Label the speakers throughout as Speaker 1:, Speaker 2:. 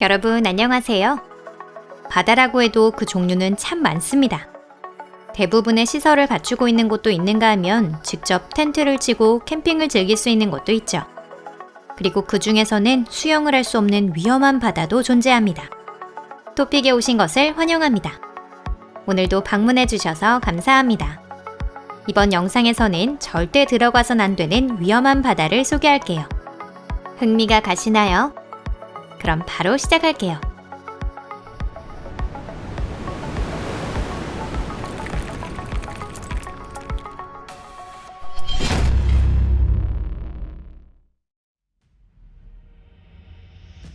Speaker 1: 여러분 안녕하세요. 바다라고 해도 그 종류는 참 많습니다. 대부분의 시설을 갖추고 있는 곳도 있는가 하면 직접 텐트를 치고 캠핑을 즐길 수 있는 곳도 있죠. 그리고 그 중에서는 수영을 할 수 없는 위험한 바다도 존재합니다. 토픽에 오신 것을 환영합니다. 오늘도 방문해 주셔서 감사합니다. 이번 영상에서는 절대 들어가선 안 되는 위험한 바다를 소개할게요. 흥미가 가시나요? 그럼 바로 시작할게요.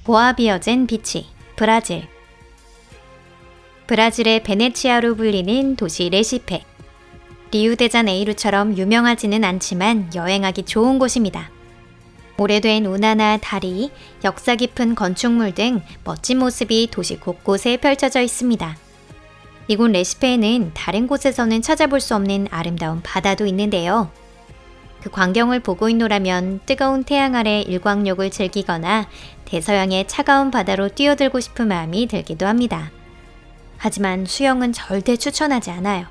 Speaker 1: 보아비어젠 비치, 브라질. 브라질의 베네치아로 불리는 도시 레시페. 리우데자네이루처럼 유명하지는 않지만 여행하기 좋은 곳입니다. 오래된 운하나 다리, 역사 깊은 건축물 등 멋진 모습이 도시 곳곳에 펼쳐져 있습니다. 이곳 레시페에는 다른 곳에서는 찾아볼 수 없는 아름다운 바다도 있는데요. 그 광경을 보고 있노라면 뜨거운 태양 아래 일광욕을 즐기거나 대서양의 차가운 바다로 뛰어들고 싶은 마음이 들기도 합니다. 하지만 수영은 절대 추천하지 않아요.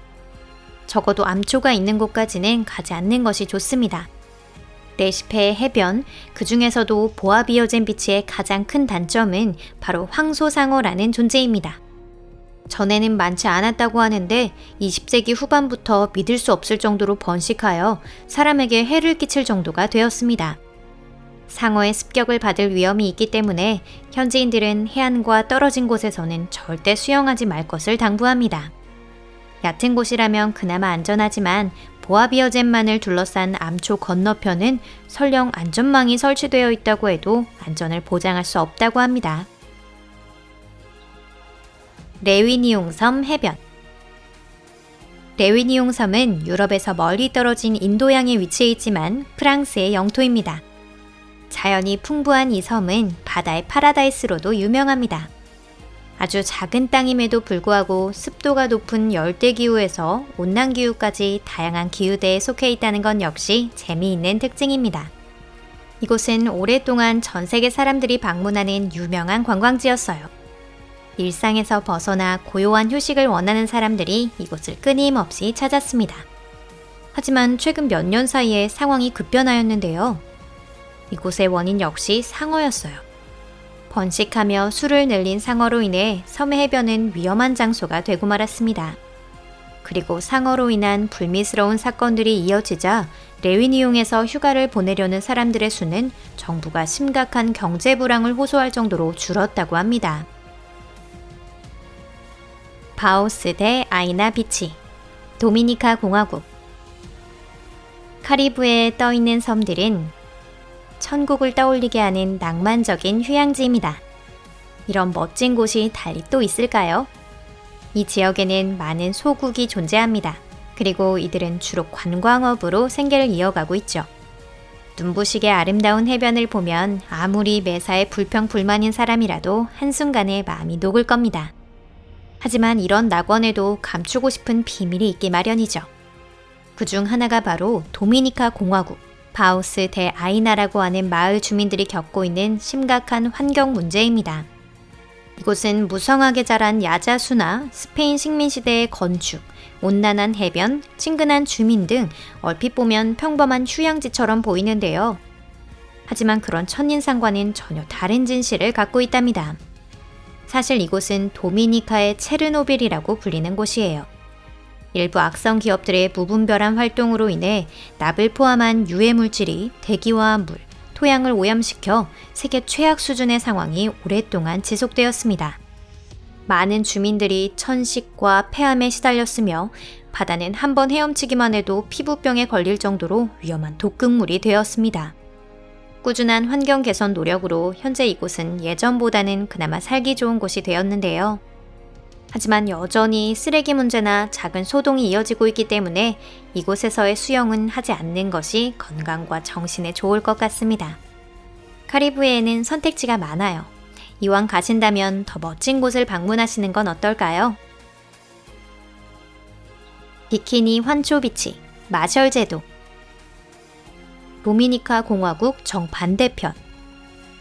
Speaker 1: 적어도 암초가 있는 곳까지는 가지 않는 것이 좋습니다. 레시페의 해변, 그 중에서도 보아비어젠 비치의 가장 큰 단점은 바로 황소상어라는 존재입니다. 전에는 많지 않았다고 하는데 20세기 후반부터 믿을 수 없을 정도로 번식하여 사람에게 해를 끼칠 정도가 되었습니다. 상어의 습격을 받을 위험이 있기 때문에 현지인들은 해안과 떨어진 곳에서는 절대 수영하지 말 것을 당부합니다. 얕은 곳이라면 그나마 안전하지만 보아비어젠만을 둘러싼 암초 건너편은 설령 안전망이 설치되어 있다고 해도 안전을 보장할 수 없다고 합니다. 레위니옹 섬 해변. 레위니옹 섬은 유럽에서 멀리 떨어진 인도양에 위치해 있지만 프랑스의 영토입니다. 자연이 풍부한 이 섬은 바다의 파라다이스로도 유명합니다. 아주 작은 땅임에도 불구하고 습도가 높은 열대기후에서 온난기후까지 다양한 기후대에 속해 있다는 건 역시 재미있는 특징입니다. 이곳은 오랫동안 전 세계 사람들이 방문하는 유명한 관광지였어요. 일상에서 벗어나 고요한 휴식을 원하는 사람들이 이곳을 끊임없이 찾았습니다. 하지만 최근 몇 년 사이에 상황이 급변하였는데요. 이곳의 원인 역시 상어였어요. 번식하며 수를 늘린 상어로 인해 섬의 해변은 위험한 장소가 되고 말았습니다. 그리고 상어로 인한 불미스러운 사건들이 이어지자 레위니옹에서 휴가를 보내려는 사람들의 수는 정부가 심각한 경제 불황을 호소할 정도로 줄었다고 합니다. 바오스 대 아이나 비치, 도미니카 공화국. 카리브해에 떠있는 섬들은 천국을 떠올리게 하는 낭만적인 휴양지입니다. 이런 멋진 곳이 달리 또 있을까요? 이 지역에는 많은 소국이 존재합니다. 그리고 이들은 주로 관광업으로 생계를 이어가고 있죠. 눈부시게 아름다운 해변을 보면 아무리 매사에 불평불만인 사람이라도 한순간에 마음이 녹을 겁니다. 하지만 이런 낙원에도 감추고 싶은 비밀이 있기 마련이죠. 그중 하나가 바로 도미니카 공화국, 바우스 대 아이나라고 하는 마을 주민들이 겪고 있는 심각한 환경 문제입니다. 이곳은 무성하게 자란 야자수나 스페인 식민시대의 건축, 온난한 해변, 친근한 주민 등 얼핏 보면 평범한 휴양지처럼 보이는데요. 하지만 그런 첫인상과는 전혀 다른 진실을 갖고 있답니다. 사실 이곳은 도미니카의 체르노빌이라고 불리는 곳이에요. 일부 악성 기업들의 무분별한 활동으로 인해 납을 포함한 유해 물질이 대기와 물, 토양을 오염시켜 세계 최악 수준의 상황이 오랫동안 지속되었습니다. 많은 주민들이 천식과 폐암에 시달렸으며 바다는 한번 헤엄치기만 해도 피부병에 걸릴 정도로 위험한 독극물이 되었습니다. 꾸준한 환경 개선 노력으로 현재 이곳은 예전보다는 그나마 살기 좋은 곳이 되었는데요. 하지만 여전히 쓰레기 문제나 작은 소동이 이어지고 있기 때문에 이곳에서의 수영은 하지 않는 것이 건강과 정신에 좋을 것 같습니다. 카리브해에는 선택지가 많아요. 이왕 가신다면 더 멋진 곳을 방문하시는 건 어떨까요? 비키니 환초 비치, 마셜 제도. 도미니카 공화국 정반대편.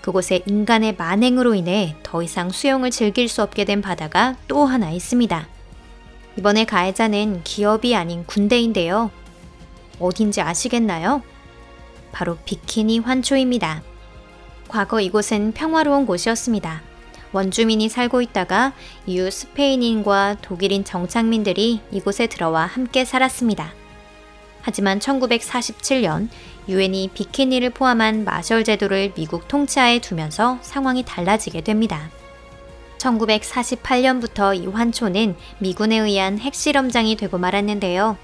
Speaker 1: 그곳에 인간의 만행으로 인해 더 이상 수영을 즐길 수 없게 된 바다가 또 하나 있습니다. 이번에 가해자는 기업이 아닌 군대인데요. 어딘지 아시겠나요? 바로 비키니 환초입니다. 과거 이곳은 평화로운 곳이었습니다. 원주민이 살고 있다가 이후 스페인인과 독일인 정착민들이 이곳에 들어와 함께 살았습니다. 하지만 1947년 유엔이 비키니를 포함한 마셜 제도를 미국 통치하에 두면서 상황이 달라지게 됩니다. 1948년부터 이 환초는 미군에 의한 핵실험장이 되고 말았는데요.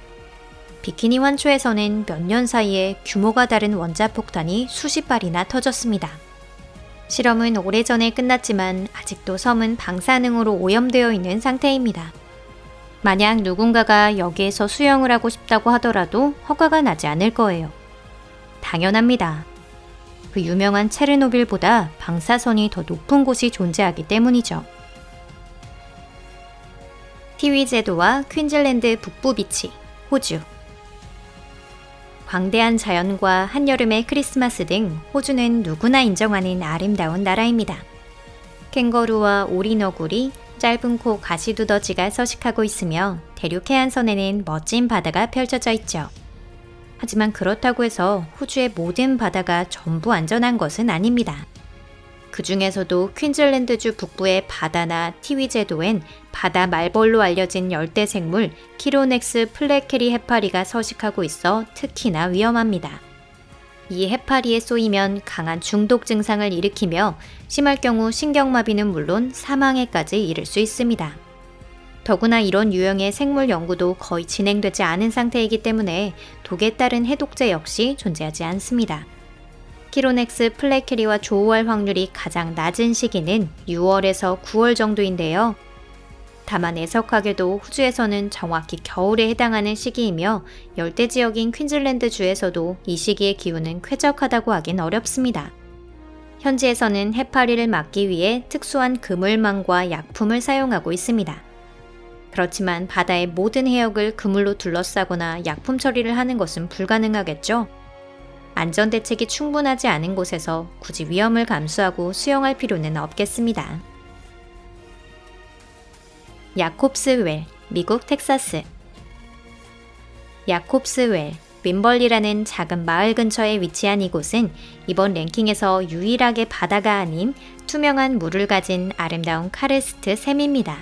Speaker 1: 비키니 환초에서는 몇 년 사이에 규모가 다른 원자폭탄이 수십 발이나 터졌습니다. 실험은 오래전에 끝났지만 아직도 섬은 방사능으로 오염되어 있는 상태입니다. 만약 누군가가 여기에서 수영을 하고 싶다고 하더라도 허가가 나지 않을 거예요. 당연합니다. 그 유명한 체르노빌보다 방사선이 더 높은 곳이 존재하기 때문이죠. 티위 제도와 퀸즐랜드 북부 비치, 호주. 광대한 자연과 한여름의 크리스마스 등 호주는 누구나 인정하는 아름다운 나라입니다. 캥거루와 오리너구리, 짧은 코 가시두더지가 서식하고 있으며 대륙 해안선에는 멋진 바다가 펼쳐져 있죠. 하지만 그렇다고 해서 호주의 모든 바다가 전부 안전한 것은 아닙니다. 그 중에서도 퀸즐랜드주 북부의 바다나 티위 제도엔 바다 말벌로 알려진 열대 생물 키로넥스 플레케리 해파리가 서식하고 있어 특히나 위험합니다. 이 해파리에 쏘이면 강한 중독 증상을 일으키며 심할 경우 신경마비는 물론 사망에까지 이를 수 있습니다. 더구나 이런 유형의 생물 연구도 거의 진행되지 않은 상태이기 때문에 독에 따른 해독제 역시 존재하지 않습니다. 키로넥스 플레케리와 조우할 확률이 가장 낮은 시기는 6월에서 9월 정도인데요. 다만 애석하게도 호주에서는 정확히 겨울에 해당하는 시기이며 열대 지역인 퀸즐랜드주에서도 이 시기의 기후는 쾌적하다고 하긴 어렵습니다. 현지에서는 해파리를 막기 위해 특수한 그물망과 약품을 사용하고 있습니다. 그렇지만 바다의 모든 해역을 그물로 둘러싸거나 약품 처리를 하는 것은 불가능하겠죠. 안전대책이 충분하지 않은 곳에서 굳이 위험을 감수하고 수영할 필요는 없겠습니다. 야콥스 웰, 미국 텍사스. 야콥스 웰, 윈벌리라는 작은 마을 근처에 위치한 이곳은 이번 랭킹에서 유일하게 바다가 아닌 투명한 물을 가진 아름다운 카르스트 샘입니다.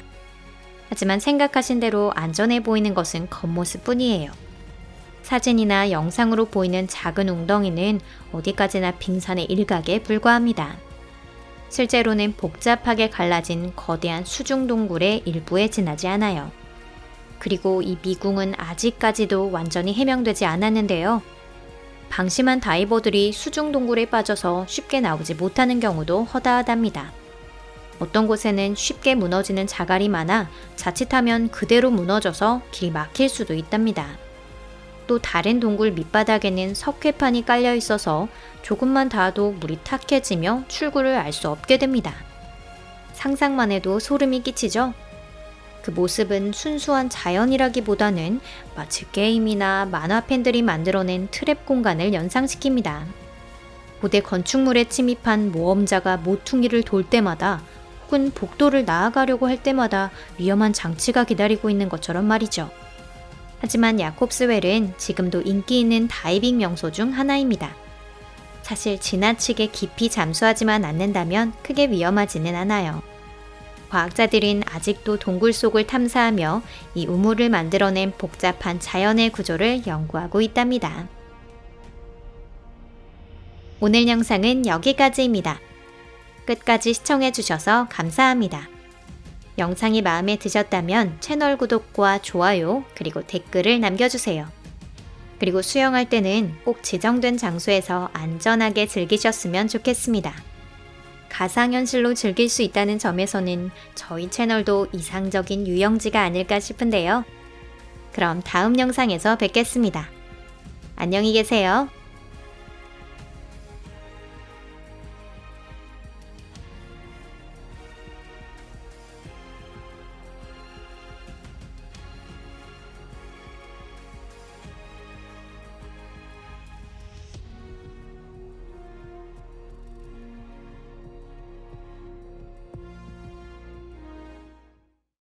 Speaker 1: 하지만 생각하신 대로 안전해 보이는 것은 겉모습뿐이에요. 사진이나 영상으로 보이는 작은 웅덩이는 어디까지나 빙산의 일각에 불과합니다. 실제로는 복잡하게 갈라진 거대한 수중 동굴의 일부에 지나지 않아요. 그리고 이 미궁은 아직까지도 완전히 해명되지 않았는데요. 방심한 다이버들이 수중 동굴에 빠져서 쉽게 나오지 못하는 경우도 허다하답니다. 어떤 곳에는 쉽게 무너지는 자갈이 많아 자칫하면 그대로 무너져서 길 막힐 수도 있답니다. 또 다른 동굴 밑바닥에는 석회판이 깔려 있어서 조금만 닿아도 물이 탁해지며 출구를 알 수 없게 됩니다. 상상만 해도 소름이 끼치죠? 그 모습은 순수한 자연이라기보다는 마치 게임이나 만화 팬들이 만들어낸 트랩 공간을 연상시킵니다. 고대 건축물에 침입한 모험자가 모퉁이를 돌 때마다 혹은 복도를 나아가려고 할 때마다 위험한 장치가 기다리고 있는 것처럼 말이죠. 하지만 야콥스웰은 지금도 인기 있는 다이빙 명소 중 하나입니다. 사실 지나치게 깊이 잠수하지만 않는다면 크게 위험하지는 않아요. 과학자들은 아직도 동굴 속을 탐사하며 이 우물을 만들어낸 복잡한 자연의 구조를 연구하고 있답니다. 오늘 영상은 여기까지입니다. 끝까지 시청해주셔서 감사합니다. 영상이 마음에 드셨다면 채널 구독과 좋아요 그리고 댓글을 남겨주세요. 그리고 수영할 때는 꼭 지정된 장소에서 안전하게 즐기셨으면 좋겠습니다. 가상현실로 즐길 수 있다는 점에서는 저희 채널도 이상적인 유영지가 아닐까 싶은데요. 그럼 다음 영상에서 뵙겠습니다. 안녕히 계세요.